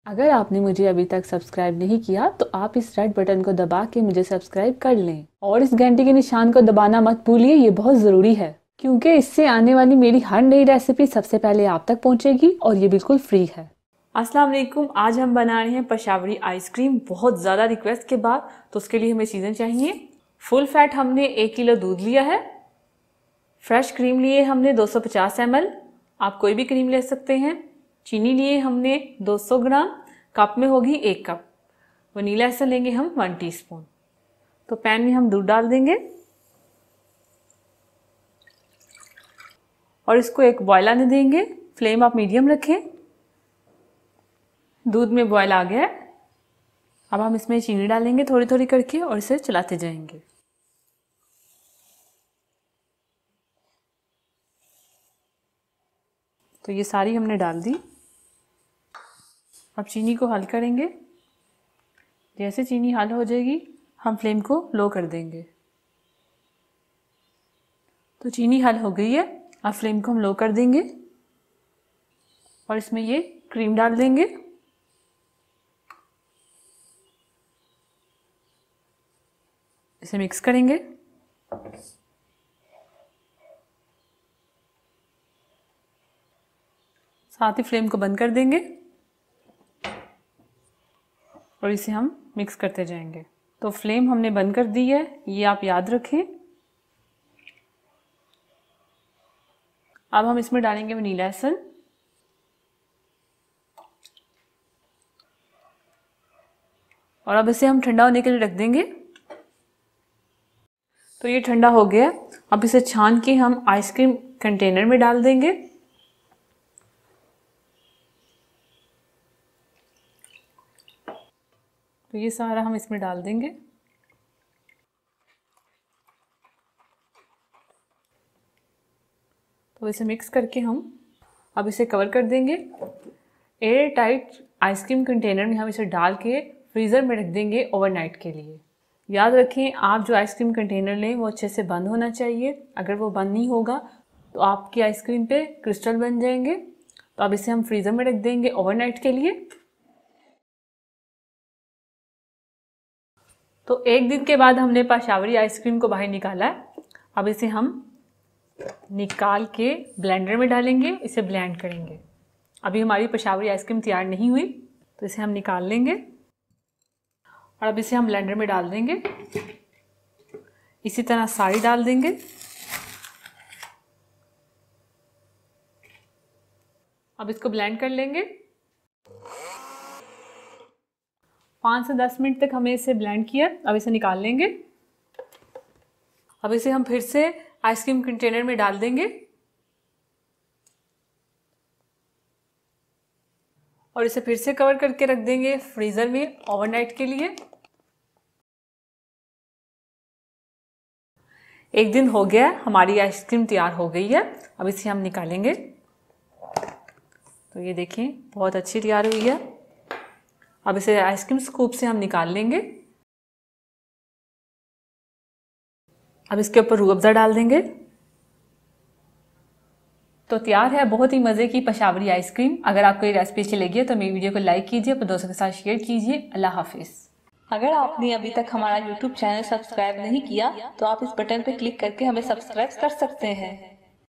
अगर आपने मुझे अभी तक सब्सक्राइब नहीं किया तो आप इस रेड बटन को दबा के मुझे सब्सक्राइब कर लें और इस घंटे के निशान को दबाना मत भूलिए, ये बहुत ज़रूरी है क्योंकि इससे आने वाली मेरी हर नई रेसिपी सबसे पहले आप तक पहुंचेगी और ये बिल्कुल फ्री है। अस्सलाम वालेकुम। आज हम बना रहे हैं पेशावरी आइसक्रीम। बहुत ज़्यादा रिक्वेस्ट के बाद तो उसके लिए हमें चीज़ें चाहिए। फुल फैट हमने 1 किलो दूध लिया है। फ्रेश क्रीम लिए हमने 250 ml, आप कोई भी क्रीम ले सकते हैं। चीनी लिए हमने 200 ग्राम, कप में होगी 1 कप। वनीला एसेंस लेंगे हम 1 टीस्पून। तो पैन में हम दूध डाल देंगे और इसको एक बॉयल आने देंगे। फ्लेम आप मीडियम रखें। दूध में बॉयल आ गया है। अब हम इसमें चीनी डालेंगे थोड़ी थोड़ी करके और इसे चलाते जाएंगे। तो ये सारी हमने डाल दी। अब चीनी को हल करेंगे। जैसे चीनी हल हो जाएगी हम फ्लेम को लो कर देंगे। तो चीनी हल हो गई है। अब फ्लेम को हम लो कर देंगे और इसमें ये क्रीम डाल देंगे। इसे मिक्स करेंगे। साथ ही फ्लेम को बंद कर देंगे और इसे हम मिक्स करते जाएंगे। तो फ्लेम हमने बंद कर दी है, ये आप याद रखें। अब हम इसमें डालेंगे वनीला एसेंस और अब इसे हम ठंडा होने के लिए रख देंगे। तो ये ठंडा हो गया। अब इसे छान के हम आइसक्रीम कंटेनर में डाल देंगे। तो ये सारा हम इसमें डाल देंगे। तो इसे मिक्स करके हम अब इसे कवर कर देंगे। एयर टाइट आइसक्रीम कंटेनर में हम इसे डाल के फ्रीज़र में रख देंगे ओवरनाइट के लिए। याद रखें, आप जो आइसक्रीम कंटेनर लें वो अच्छे से बंद होना चाहिए। अगर वो बंद नहीं होगा तो आपकी आइसक्रीम पे क्रिस्टल बन जाएंगे। तो अब इसे हम फ्रीज़र में रख देंगे ओवरनाइट के लिए। तो 1 दिन के बाद हमने पेशावरी आइसक्रीम को बाहर निकाला है। अब इसे हम निकाल के ब्लेंडर में डालेंगे, इसे ब्लेंड करेंगे। अभी हमारी पेशावरी आइसक्रीम तैयार नहीं हुई तो इसे हम निकाल लेंगे और अब इसे हम ब्लेंडर में डाल देंगे। इसी तरह सारी डाल देंगे। अब इसको ब्लेंड कर लेंगे। 5 से 10 मिनट तक हमें इसे ब्लेंड किया। अब इसे निकाल लेंगे। अब इसे हम फिर से आइसक्रीम कंटेनर में डाल देंगे और इसे फिर से कवर करके रख देंगे फ्रीज़र में ओवरनाइट के लिए। 1 दिन हो गया, हमारी आइसक्रीम तैयार हो गई है। अब इसे हम निकालेंगे। तो ये देखें, बहुत अच्छी तैयार हुई है। अब इसे आइसक्रीम स्कूप से हम निकाल लेंगे। अब इसके ऊपर रूह अफ़ज़ा डाल देंगे। तो तैयार है बहुत ही मज़े की पेशावरी आइसक्रीम। अगर आपको ये रेसिपी अच्छी लगी है तो मेरी वीडियो को लाइक कीजिए, अपने दोस्तों के साथ शेयर कीजिए। अल्लाह हाफिज़। अगर आपने अभी तक हमारा YouTube चैनल सब्सक्राइब नहीं किया तो आप इस बटन पर क्लिक करके हमें सब्सक्राइब कर सकते हैं।